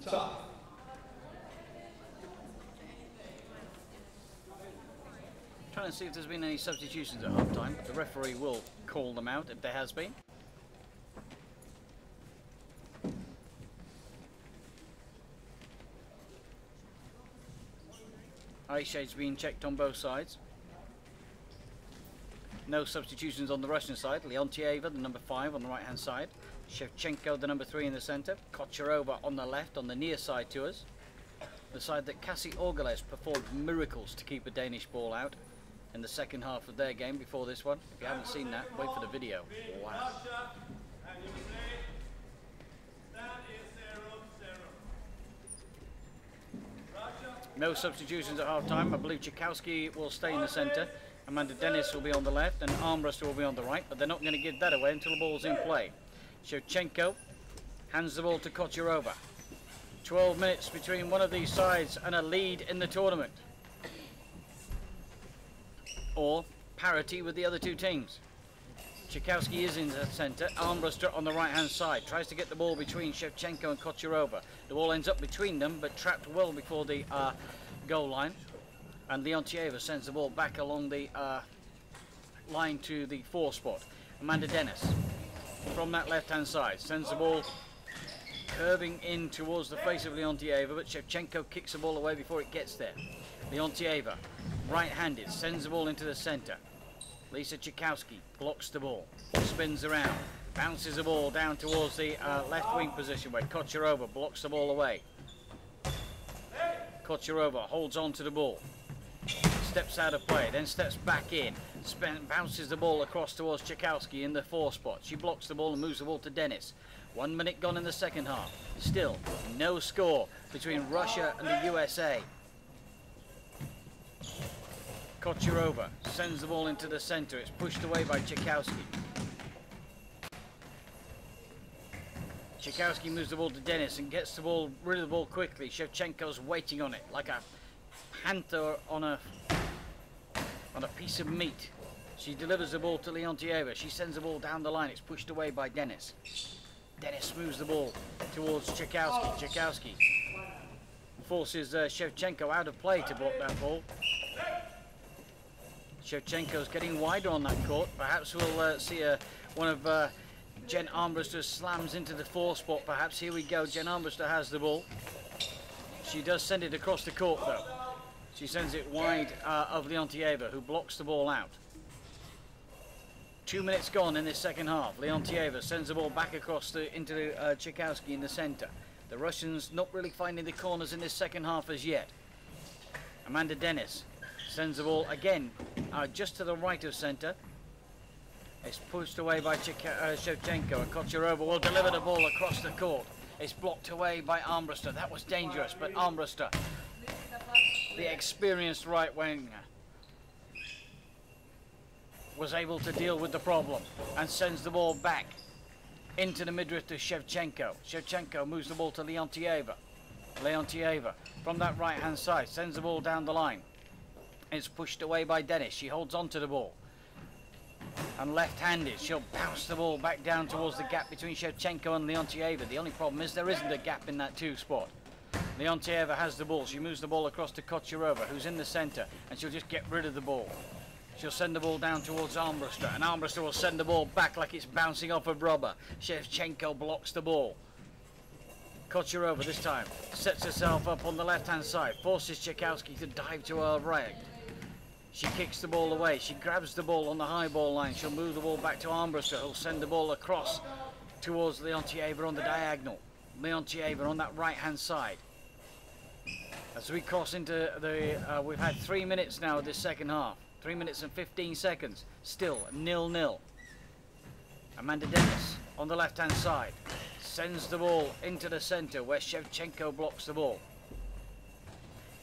Top. Trying to see if there's been any substitutions at half time, but the referee will call them out if there has been. Eye shades being checked on both sides. No substitutions on the Russian side. Leontieva, the number 5 on the right hand side. Shevchenko, the number 3 in the centre. Kocherova on the left, on the near side to us. The side that Kasi Orgales performed miracles to keep a Danish ball out in the second half of their game before this one. If you haven't seen that, wait for the video. Wow. No substitutions at half time. I believe Tchaikovsky will stay in the centre. Amanda Dennis will be on the left and Armbruster will be on the right, but they're not going to give that away until the ball's in play. Shevchenko hands the ball to Kocherova. 12 minutes between one of these sides and a lead in the tournament. Or parity with the other two teams. Tchaikovsky is in the centre, Armbruster on the right hand side, tries to get the ball between Shevchenko and Kocherova. The ball ends up between them but trapped well before the goal line, and Leontieva sends the ball back along the line to the 4 spot. Amanda Dennis from that left hand side sends the ball curving in towards the face of Leontieva, but Shevchenko kicks the ball away before it gets there. Leontieva, right-handed, sends the ball into the centre. Lisa Tchaikovsky blocks the ball, spins around, bounces the ball down towards the left wing position where Kocherova blocks the ball away. Kocherova holds on to the ball, steps out of play, then steps back in, bounces the ball across towards Tchaikovsky in the 4 spot. She blocks the ball and moves the ball to Dennis. 1 minute gone in the second half. Still no score between Russia and the USA. Kocherova sends the ball into the centre. It's pushed away by Tchaikovsky. Tchaikovsky moves the ball to Dennis and gets the ball rid of the ball quickly. Shevchenko's waiting on it like a panther on a piece of meat. She delivers the ball to Leontieva. She sends the ball down the line. It's pushed away by Dennis. Dennis moves the ball towards Tchaikovsky. Tchaikovsky forces Shevchenko out of play to block that ball. Shevchenko's getting wider on that court. Perhaps we'll see one of Jen Armbruster's slams into the 4 spot. Perhaps. Here we go. Jen Armbruster has the ball. She does send it across the court though. She sends it wide of Leontieva, who blocks the ball out. 2 minutes gone in this second half. Leontieva sends the ball back across into Tchaikovsky in the centre. The Russians not really finding the corners in this second half as yet. Amanda Dennis sends the ball again just to the right of centre. It's pushed away by Shevchenko, and Kocherova will deliver the ball across the court. It's blocked away by Armbruster. That was dangerous, but Armbruster, the experienced right winger, was able to deal with the problem and sends the ball back into the midriff to Shevchenko. Shevchenko moves the ball to Leontieva. Leontieva from that right hand side sends the ball down the line. It's pushed away by Dennis. She holds on to the ball. And left-handed, she'll bounce the ball back down towards the gap between Shevchenko and Leontieva. The only problem is there isn't a gap in that 2 spot. Leontieva has the ball. She moves the ball across to Kocherova, who's in the centre, and she'll just get rid of the ball. She'll send the ball down towards Armbruster, and Armbruster will send the ball back like it's bouncing off a rubber. Shevchenko blocks the ball. Kocherova this time sets herself up on the left-hand side, forces Tchaikovsky to dive to her right. She kicks the ball away. She grabs the ball on the high ball line. She'll move the ball back to Armbruster, who'll send the ball across towards Leontieva on the diagonal. Leontieva on that right-hand side. As we cross into the... we've had 3 minutes now of this second half. 3 minutes and 15 seconds. Still 0-0. Amanda Dennis on the left-hand side sends the ball into the centre where Shevchenko blocks the ball.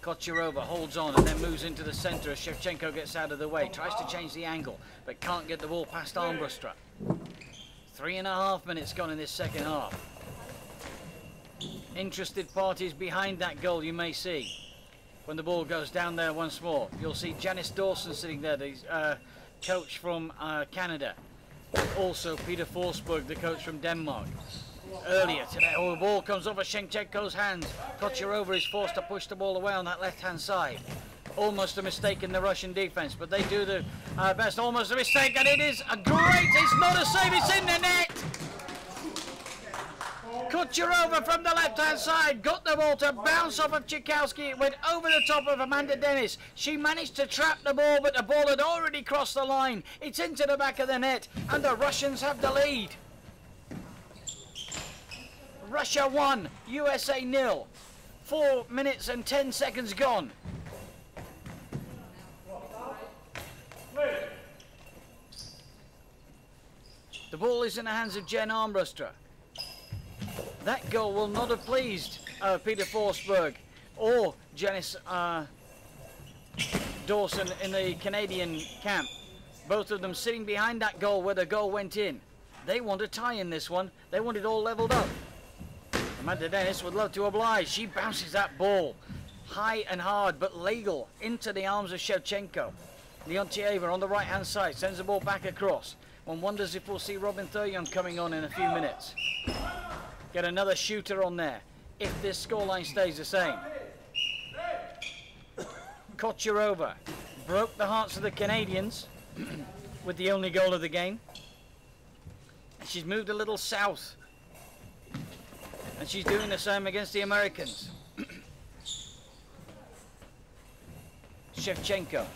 Kocherova holds on and then moves into the centre as Shevchenko gets out of the way. Tries to change the angle but can't get the ball past Armbruster. 3.5 minutes gone in this second half. Interested parties behind that goal you may see. When the ball goes down there once more, you'll see Janice Dawson sitting there, the coach from Canada. Also Peter Forsberg, the coach from Denmark. earlier today. Oh, the ball comes off of Shevchenko's hands. Kocherova is forced to push the ball away on that left-hand side. Almost a mistake in the Russian defense, but they do the best. Almost a mistake, and it is a great, it's not a save, it's in the net! Kocherova from the left-hand side got the ball to bounce off of Tchaikovsky. It went over the top of Amanda Dennis. She managed to trap the ball, but the ball had already crossed the line. It's into the back of the net, and the Russians have the lead. Russia 1, USA 0. 4 minutes and 10 seconds gone. The ball is in the hands of Jen Armbruster. That goal will not have pleased Peter Forsberg or Janice Dawson in the Canadian camp. Both of them sitting behind that goal where the goal went in. They want a tie in this one. They want it all leveled up. Amanda Dennis would love to oblige. She bounces that ball high and hard but legal into the arms of Shevchenko. Leontieva on the right hand side sends the ball back across. One wonders if we'll see Robin Thuryon coming on in a few minutes. Get another shooter on there if this scoreline stays the same. Kocherova broke the hearts of the Canadians with the only goal of the game. She's moved a little south, and she's doing the same against the Americans. Shevchenko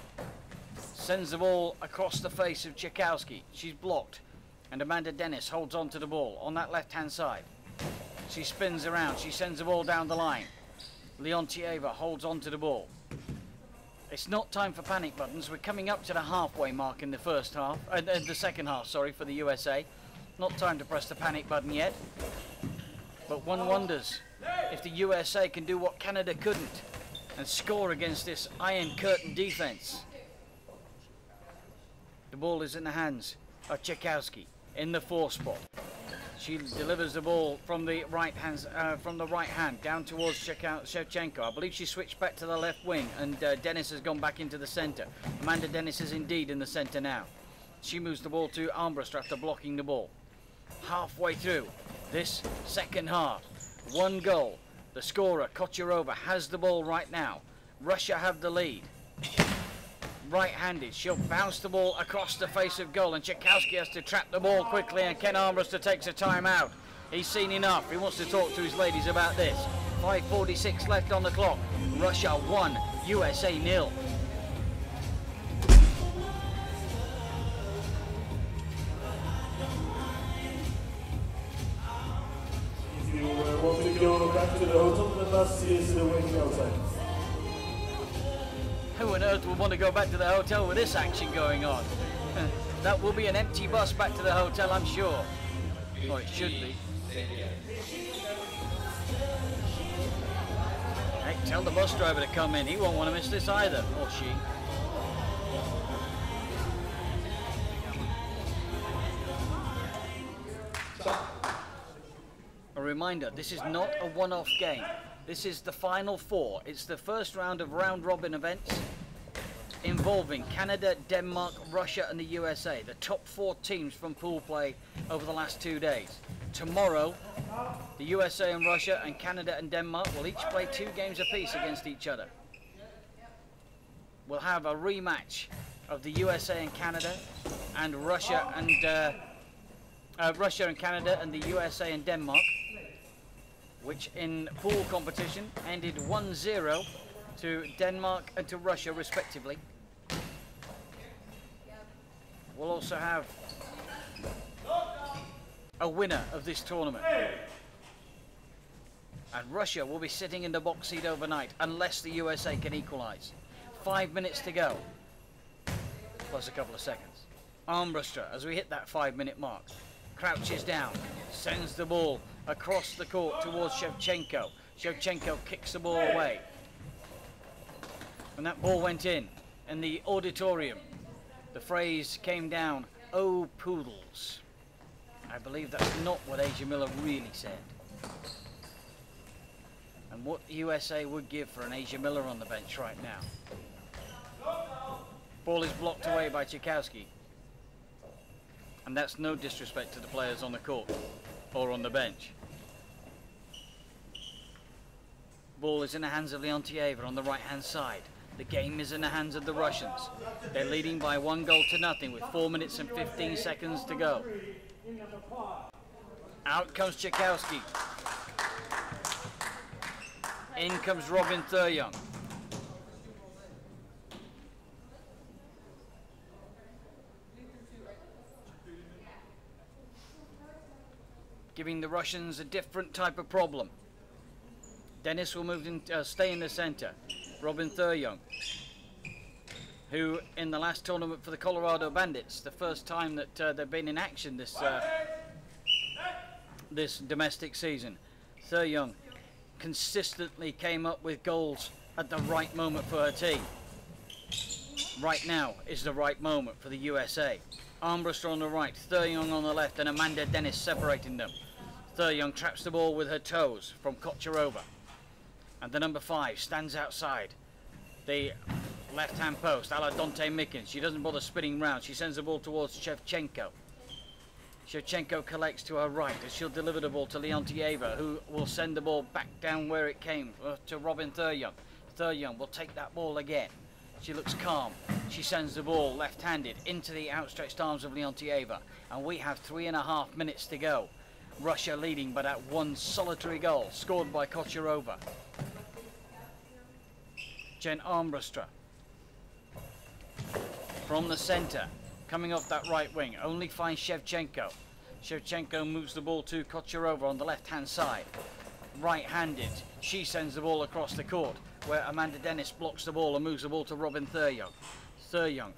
sends the ball across the face of Tchaikovsky. She's blocked, and Amanda Dennis holds on to the ball on that left-hand side. She spins around, she sends the ball down the line. Leontieva holds on to the ball. It's not time for panic buttons. We're coming up to the halfway mark in the first half, the second half, sorry, for the USA. Not time to press the panic button yet. But one wonders if the USA can do what Canada couldn't and score against this Iron Curtain defense. The ball is in the hands of Tchaikovsky in the 4 spot. She delivers the ball from the right hand down towards Shevchenko. I believe she switched back to the left wing, and Dennis has gone back into the centre. Amanda Dennis is indeed in the centre now. She moves the ball to Armbruster after blocking the ball. Halfway through this second half, 1 goal. The scorer, Kocherova, has the ball right now. Russia have the lead. Right-handed, she'll bounce the ball across the face of goal, and Tchaikovsky has to trap the ball quickly, and Ken Armbruster takes a timeout. He's seen enough. He wants to talk to his ladies about this. 5:46 left on the clock. Russia 1, USA 0. If you want me to go back to the hotel, the bus is waiting outside. Who on earth would want to go back to the hotel with this action going on? That will be an empty bus back to the hotel, I'm sure. Or it should be. Hey, tell the bus driver to come in. He won't want to miss this either, or she. A reminder, this is not a one-off game. This is the final 4. It's the first round of round-robin events involving Canada, Denmark, Russia and the USA. The top 4 teams from pool play over the last 2 days. Tomorrow, the USA and Russia and Canada and Denmark will each play 2 games apiece against each other. We'll have a rematch of the USA and Canada and Russia and Canada and the USA and Denmark, which in pool competition ended 1-0 to Denmark and to Russia respectively. We'll also have a winner of this tournament. And Russia will be sitting in the box seat overnight unless the USA can equalise. 5 minutes to go, plus a couple of seconds. Armbruster, as we hit that 5-minute mark, crouches down, sends the ball across the court towards Shevchenko. Shevchenko kicks the ball away. And that ball went in the auditorium, the phrase came down, "Oh, poodles." I believe that's not what Asia Miller really said. And what USA would give for an Asia Miller on the bench right now. Ball is blocked away by Tchaikovsky. And that's no disrespect to the players on the court. or on the bench. Ball is in the hands of Leontieva on the right hand side. The game is in the hands of the Russians. They're leading by 1-0 with 4 minutes and 15 seconds to go. Out comes Tchaikovsky. In comes Robin Thuryoung. Giving the Russians a different type of problem. Dennis will move in, stay in the centre. Robin Thuryoung, who in the last tournament for the Colorado Bandits, the first time that they've been in action this domestic season, Thuryoung consistently came up with goals at the right moment for her team. Right now is the right moment for the USA. Armbruster on the right, Thuryoung on the left, and Amanda Dennis separating them. Thuryoung traps the ball with her toes from Kocherova. And the number 5 stands outside the left-hand post, a la Dante Mickens. She doesn't bother spinning round. She sends the ball towards Shevchenko. Shevchenko collects to her right as she'll deliver the ball to Leontieva, who will send the ball back down where it came to Robin Thuryoung. Thuryoung will take that ball again. She looks calm. She sends the ball left-handed into the outstretched arms of Leontieva. And we have 3.5 minutes to go. Russia leading by that one solitary goal scored by Kocherova. Jen Armbruster from the centre, coming off that right wing, only finds Shevchenko. Shevchenko moves the ball to Kocherova on the left-hand side. Right-handed, she sends the ball across the court, where Amanda Dennis blocks the ball and moves the ball to Robin Thuryoung. Thuryoung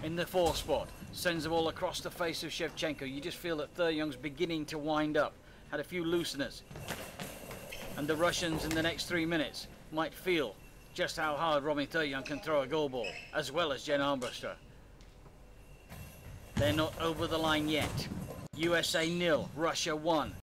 in the 4 spot, sends the ball across the face of Shevchenko. You just feel that Thuryoung's beginning to wind up. Had a few looseners. And the Russians in the next 3 minutes might feel just how hard Robin Thuryoung can throw a goal ball, as well as Jen Armbruster. They're not over the line yet. USA 0, Russia 1.